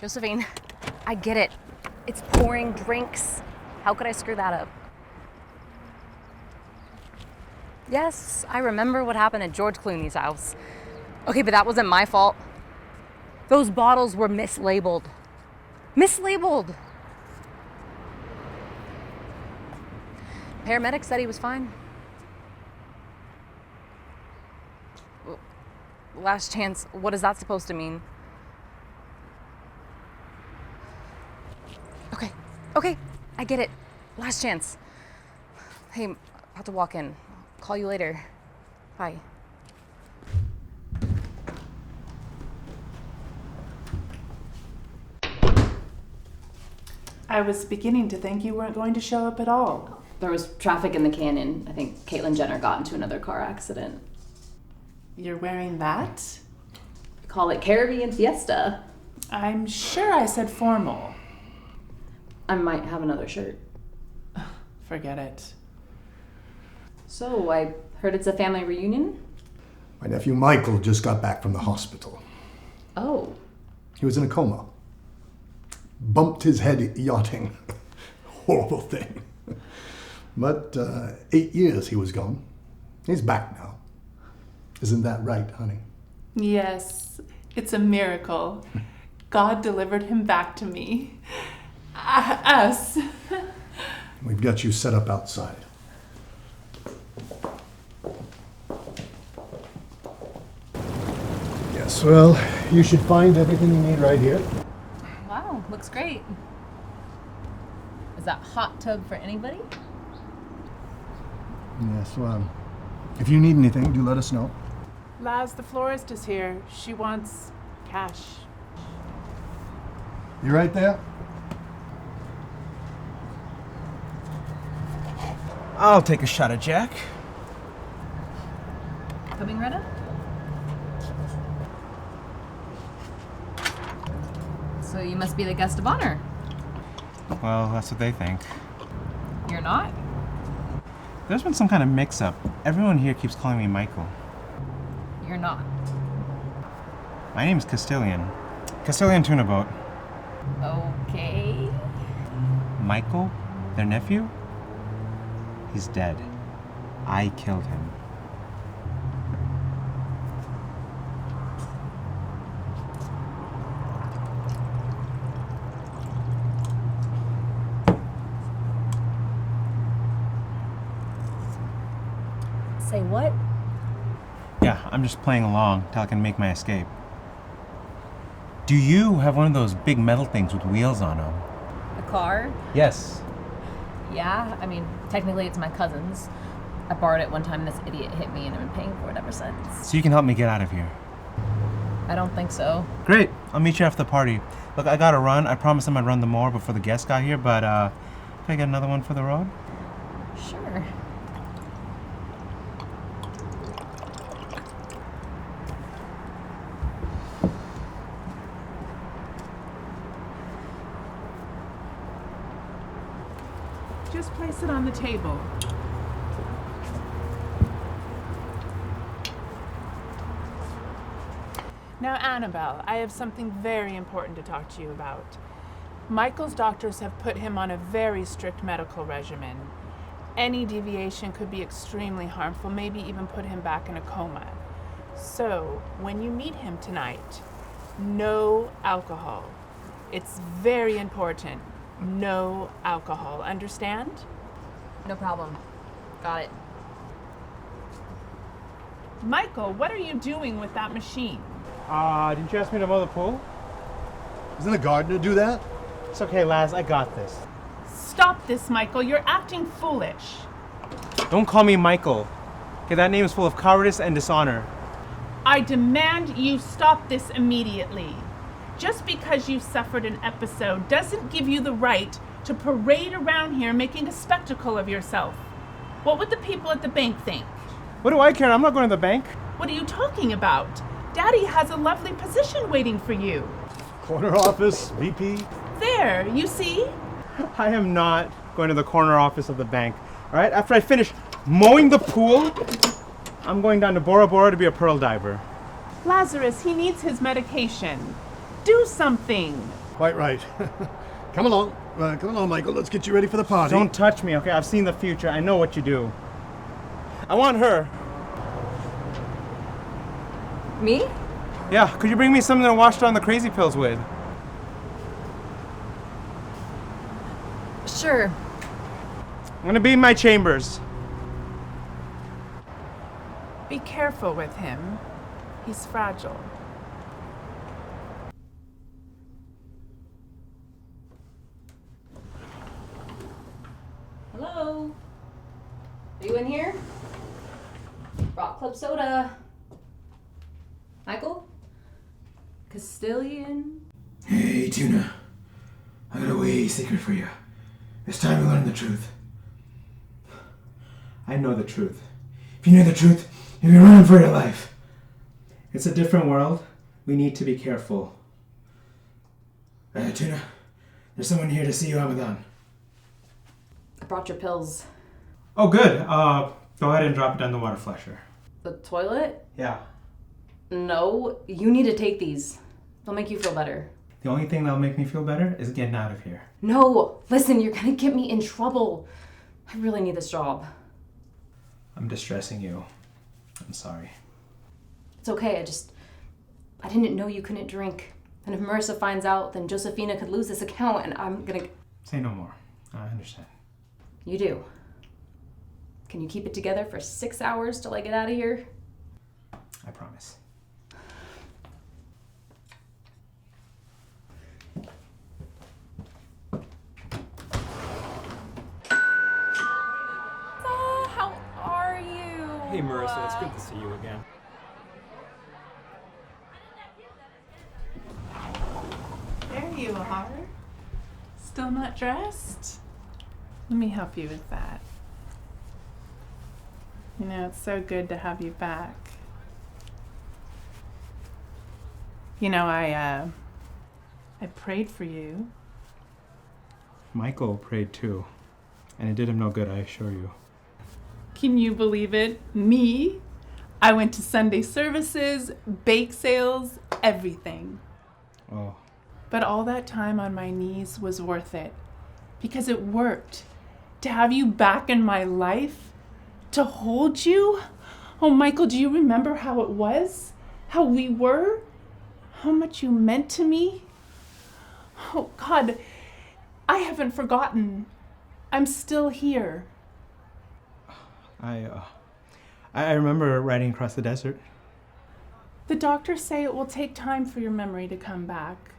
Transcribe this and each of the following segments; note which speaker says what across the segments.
Speaker 1: Josephine, I get it. It's pouring drinks. How could I screw that up? Yes, I remember what happened at George Clooney's house. Okay, but that wasn't my fault. Those bottles were mislabeled. Mislabeled! Paramedic said he was fine. Last chance, what is that supposed to mean? Okay, I get it. Last chance. Hey, I'm about to walk in. Call you later. Bye.
Speaker 2: I was beginning to think you weren't going to show up at all.
Speaker 1: There was traffic in the canyon. I think Caitlyn Jenner got into another car accident.
Speaker 2: You're wearing that?
Speaker 1: Call it Caribbean Fiesta.
Speaker 2: I'm sure I said formal.
Speaker 1: I might have another shirt.
Speaker 2: Forget it.
Speaker 1: So, I heard it's a family reunion?
Speaker 3: My nephew Michael just got back from the hospital.
Speaker 1: Oh.
Speaker 3: He was in a coma. Bumped his head yachting. Horrible thing. But 8 years he was gone. He's back now. Isn't that right, honey?
Speaker 2: Yes, it's a miracle. God delivered him back to me. Us.
Speaker 3: We've got you set up outside. Yes, well, you should find everything you need right here.
Speaker 1: Wow, looks great. Is that hot tub for anybody?
Speaker 3: Yes, well, if you need anything, do let us know.
Speaker 2: Laz, the florist, is here. She wants cash.
Speaker 3: You right there?
Speaker 4: I'll take a shot at Jack.
Speaker 1: Coming, Retta? So you must be the guest of honor.
Speaker 4: Well, that's what they think.
Speaker 1: You're not?
Speaker 4: There's been some kind of mix-up. Everyone here keeps calling me Michael.
Speaker 1: You're not.
Speaker 4: My name's Castilian. Castilian Tuna Boat.
Speaker 1: Okay.
Speaker 4: Michael, their nephew? He's dead. I killed him.
Speaker 1: Say what?
Speaker 4: Yeah, I'm just playing along till I can make my escape. Do you have one of those big metal things with wheels on them?
Speaker 1: A car?
Speaker 4: Yes.
Speaker 1: Yeah, I mean, technically it's my cousin's. I borrowed it one time and this idiot hit me and I've been paying for it ever since.
Speaker 4: So you can help me get out of here.
Speaker 1: I don't think so.
Speaker 4: Great. I'll meet you after the party. Look, I gotta run. I promised them I'd run the more before the guests got here, but can I get another one for the road?
Speaker 1: Sure.
Speaker 2: Just place it on the table. Now, Annabelle, I have something very important to talk to you about. Michael's doctors have put him on a very strict medical regimen. Any deviation could be extremely harmful, maybe even put him back in a coma. So, when you meet him tonight, no alcohol. It's very important. No alcohol. Understand?
Speaker 1: No problem. Got it.
Speaker 2: Michael, what are you doing with that machine?
Speaker 4: Didn't you ask me to mow the pool?
Speaker 3: Doesn't a gardener do that?
Speaker 4: It's okay, Laz. I got this.
Speaker 2: Stop this, Michael. You're acting foolish.
Speaker 4: Don't call me Michael. Okay, that name is full of cowardice and dishonor.
Speaker 2: I demand you stop this immediately. Just because you suffered an episode doesn't give you the right to parade around here making a spectacle of yourself. What would the people at the bank think?
Speaker 4: What do I care? I'm not going to the bank.
Speaker 2: What are you talking about? Daddy has a lovely position waiting for you.
Speaker 3: Corner office, VP.
Speaker 2: There, you see?
Speaker 4: I am not going to the corner office of the bank. All right? After I finish mowing the pool, I'm going down to Bora Bora to be a pearl diver.
Speaker 2: Lazarus, he needs his medication. Do something.
Speaker 3: quite right. Come along, Michael. Let's get you ready for the party.
Speaker 4: Don't touch me, okay? I've seen the future. I know what you do. I want her.
Speaker 1: Me?
Speaker 4: Yeah, could you bring me something to wash down the crazy pills with?
Speaker 1: Sure.
Speaker 4: I'm gonna be in my chambers.
Speaker 2: Be careful with him. He's fragile.
Speaker 1: Hello? Are you in here? Rock Club soda. Michael? Castilian?
Speaker 5: Hey, Tuna. I got a wee secret for you. It's time to learn the truth.
Speaker 4: I know the truth.
Speaker 5: If you knew the truth, you'd be running for your life.
Speaker 4: It's a different world. We need to be careful.
Speaker 5: Tuna, there's someone here to see you, Ramadan.
Speaker 1: I brought your pills.
Speaker 4: Oh, good. Go ahead and drop it down the water flusher.
Speaker 1: The toilet?
Speaker 4: Yeah.
Speaker 1: No, you need to take these. They'll make you feel better.
Speaker 4: The only thing that'll make me feel better is getting out of here.
Speaker 1: No, listen, you're gonna get me in trouble. I really need this job.
Speaker 4: I'm distressing you. I'm sorry.
Speaker 1: It's okay, I didn't know you couldn't drink. And if Marissa finds out, then Josefina could lose this account and I'm gonna...
Speaker 4: Say no more. I understand.
Speaker 1: You do. Can you keep it together for 6 hours till I get out of here?
Speaker 4: I promise.
Speaker 1: How are you?
Speaker 6: Hey Marissa, it's good to see you again.
Speaker 2: There you are. Still not dressed? Let me help you with that. You know, it's so good to have you back. You know, I prayed for you.
Speaker 4: Michael prayed too, and it did him no good, I assure you.
Speaker 2: Can you believe it? Me? I went to Sunday services, bake sales, everything.
Speaker 4: Oh,
Speaker 2: But all that time on my knees was worth it because it worked. To have you back in my life, to hold you. Oh, Michael, do you remember how it was? How we were? How much you meant to me? Oh, God, I haven't forgotten. I'm still here.
Speaker 4: I remember riding across the desert.
Speaker 2: The doctors say it will take time for your memory to come back.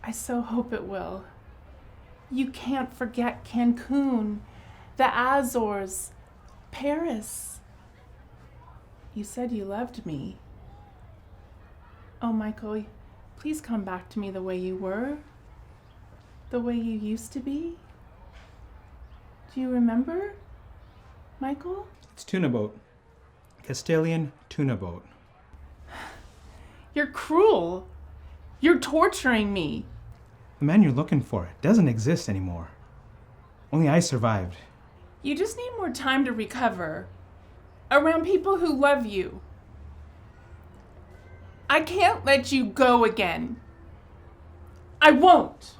Speaker 2: I so hope it will. You can't forget Cancun, the Azores, Paris. You said you loved me. Oh, Michael, please come back to me the way you were, the way you used to be. Do you remember, Michael?
Speaker 4: It's Tuna Boat. Castilian Tuna Boat.
Speaker 2: You're cruel. You're torturing me.
Speaker 4: The man you're looking for doesn't exist anymore. Only I survived.
Speaker 2: You just need more time to recover. Around people who love you. I can't let you go again. I won't.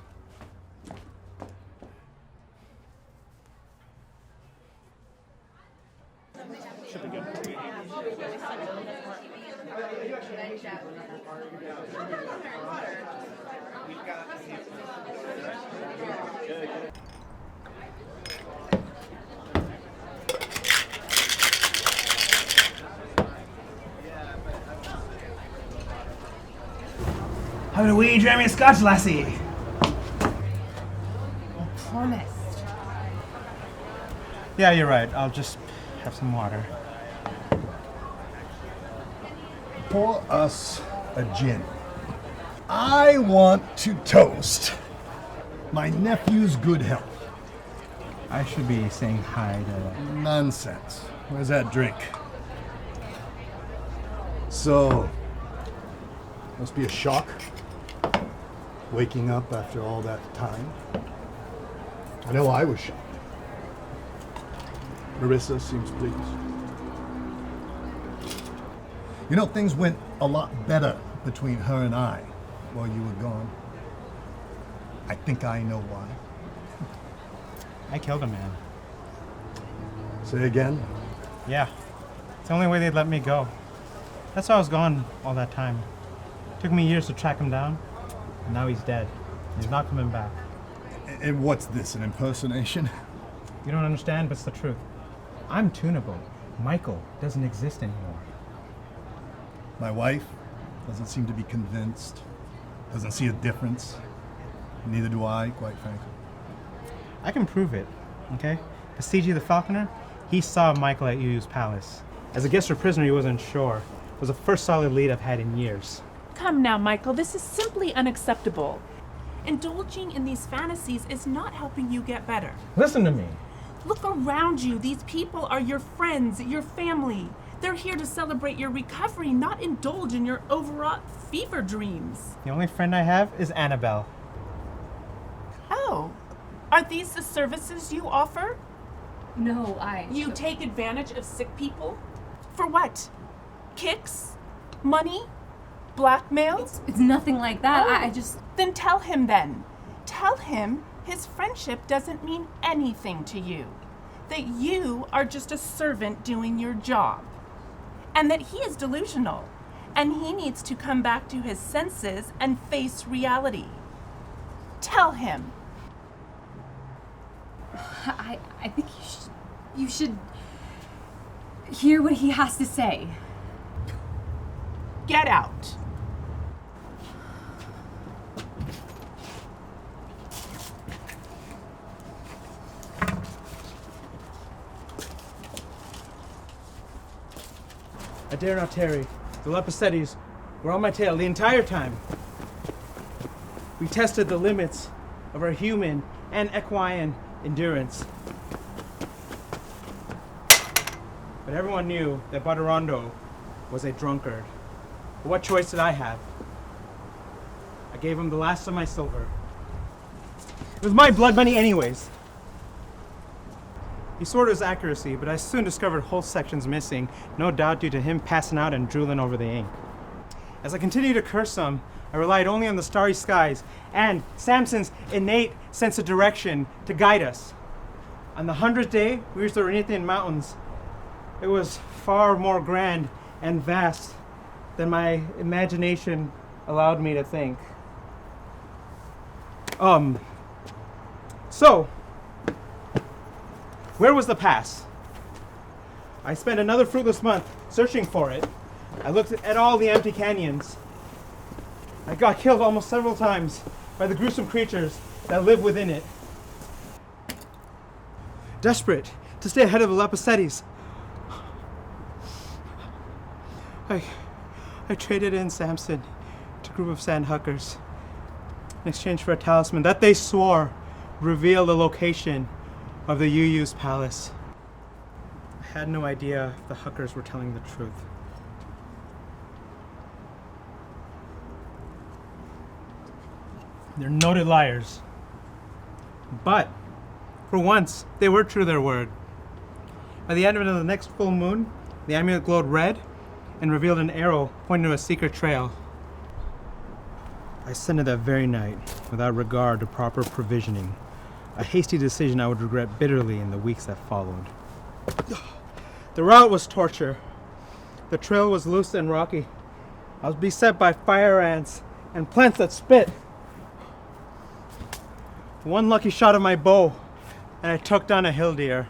Speaker 5: Having a wee drammy of scotch, lassie.
Speaker 2: Promise.
Speaker 4: Yeah, you're right. I'll just have some water.
Speaker 3: Pour us a gin. I want to toast my nephew's good health.
Speaker 4: I should be saying hi to...
Speaker 3: Nonsense. Where's that drink? So, must be a shock. Waking up after all that time. I know I was shocked. Marissa seems pleased. You know, things went a lot better between her and I while you were gone. I think I know why.
Speaker 4: I killed a man.
Speaker 3: Say again?
Speaker 4: Yeah. It's the only way they'd let me go. That's why I was gone all that time. Took me years to track him down, and now he's dead. He's not coming back.
Speaker 3: And what's this, an impersonation?
Speaker 4: You don't understand, but it's the truth. I'm Tuna Boat. Michael doesn't exist anymore.
Speaker 3: My wife doesn't seem to be convinced, doesn't see a difference. Neither do I, quite frankly.
Speaker 4: I can prove it, okay? Basiji the Falconer, he saw Michael at Yu's palace. As a guest or prisoner, he wasn't sure. It was the first solid lead I've had in years.
Speaker 2: Come now, Michael, this is simply unacceptable. Indulging in these fantasies is not helping you get better.
Speaker 4: Listen to me.
Speaker 2: Look around you. These people are your friends, your family. They're here to celebrate your recovery, not indulge in your overwrought fever dreams.
Speaker 4: The only friend I have is Annabelle.
Speaker 2: Oh, are these the services you offer?
Speaker 1: No,
Speaker 2: You take advantage of sick people? For what? Kicks? Money? Blackmail?
Speaker 1: It's nothing like that.
Speaker 2: Oh,
Speaker 1: I just...
Speaker 2: Then tell him then. Tell him his friendship doesn't mean anything to you. That you are just a servant doing your job. And that he is delusional. And he needs to come back to his senses and face reality. Tell him.
Speaker 1: I think you should hear what he has to say.
Speaker 2: Get out.
Speaker 4: I dare not tarry. The Lepicettes were on my tail the entire time. We tested the limits of our human and equine endurance. But everyone knew that Badarando was a drunkard. But what choice did I have? I gave him the last of my silver. It was my blood money anyways. He swore to his accuracy, but I soon discovered whole sections missing, no doubt due to him passing out and drooling over the ink. As I continued to curse him, I relied only on the starry skies and Samson's innate sense of direction to guide us. On the 100th day, we reached the Renithian Mountains. It was far more grand and vast than my imagination allowed me to think. So, where was the pass? I spent another fruitless month searching for it. I looked at all the empty canyons. I got killed almost several times by the gruesome creatures that live within it. Desperate to stay ahead of the Lepicettes, I traded in Samson to a group of sandhuckers in exchange for a talisman that they swore revealed the location of the UU's palace. I had no idea if the huckers were telling the truth. They're noted liars. But, for once, they were true to their word. By the end of the next full moon, the amulet glowed red and revealed an arrow pointing to a secret trail. I sent it that very night, without regard to proper provisioning. A hasty decision I would regret bitterly in the weeks that followed. The route was torture. The trail was loose and rocky. I was beset by fire ants and plants that spit. One lucky shot of my bow, and I took down a hill deer.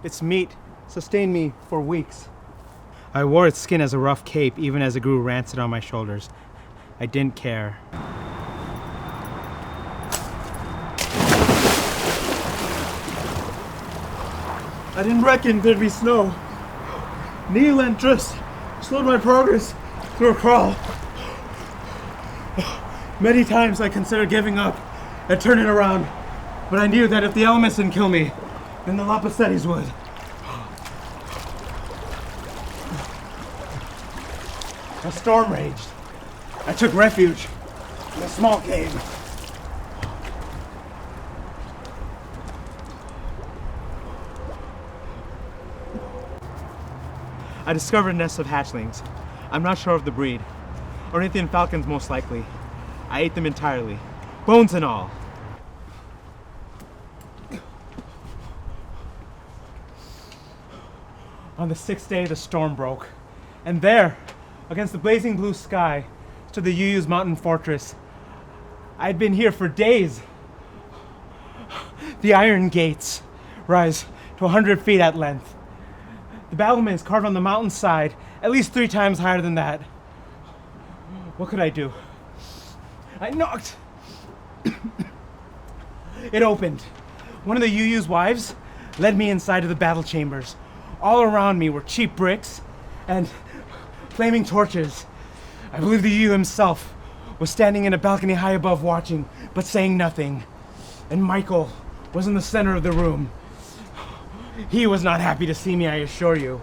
Speaker 4: Its meat sustained me for weeks. I wore its skin as a rough cape, even as it grew rancid on my shoulders. I didn't care. I didn't reckon there'd be snow. Kneel and tryst slowed my progress through a crawl. Many times I considered giving up and turning around, but I knew that if the elements didn't kill me, then the Lepicettes would. A storm raged. I took refuge in a small cave. I discovered nests of hatchlings. I'm not sure of the breed. Ornithian falcons most likely. I ate them entirely, bones and all. On the 6th day, the storm broke. And there, against the blazing blue sky, stood the UU's mountain fortress. I'd been here for days. The iron gates rise to 100 feet at length. The battlements carved on the mountainside, at least 3 times higher than that. What could I do? I knocked. It opened. One of the UU's wives led me inside of the battle chambers. All around me were cheap bricks and flaming torches. I believe the UU himself was standing in a balcony high above watching, but saying nothing. And Michael was in the center of the room. He was not happy to see me, I assure you.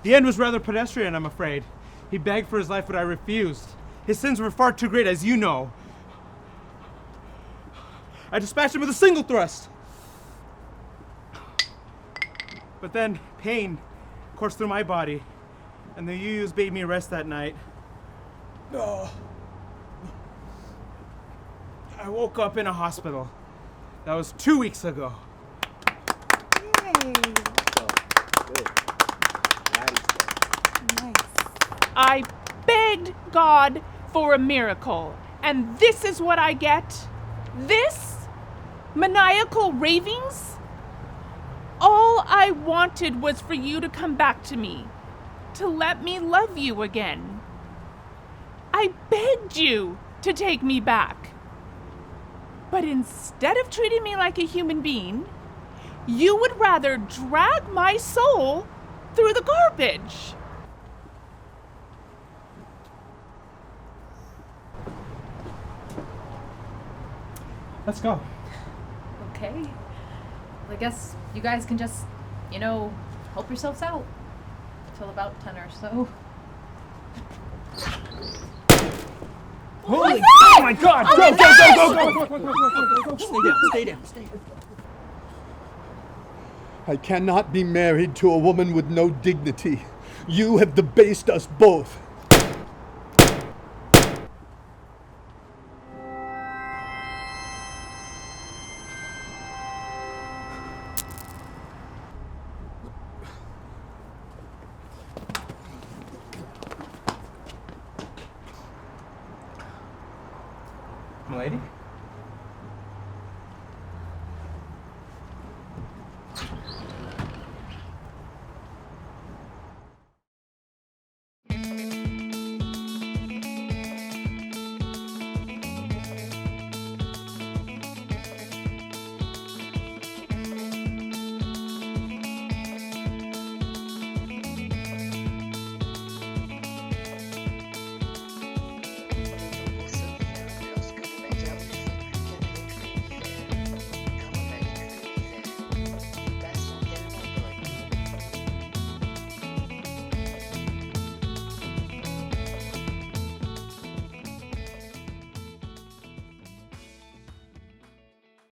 Speaker 4: The end was rather pedestrian, I'm afraid. He begged for his life, but I refused. His sins were far too great, as you know. I dispatched him with a single thrust. But then pain coursed through my body, and the UUs bade me rest that night. Oh. I woke up in a hospital. That was 2 weeks ago.
Speaker 2: I begged God for a miracle, and this is what I get? This? Maniacal ravings? All I wanted was for you to come back to me, to let me love you again. I begged you to take me back. But instead of treating me like a human being, you would rather drag my soul through the garbage.
Speaker 4: Let's go.
Speaker 1: Okay. Well, I guess you guys can just, help yourselves out. Till about 10 or so.
Speaker 4: Holy! Oh my God! Go!
Speaker 6: Stay down.
Speaker 3: I cannot be married to a woman with no dignity. You have debased us both.
Speaker 4: Milady?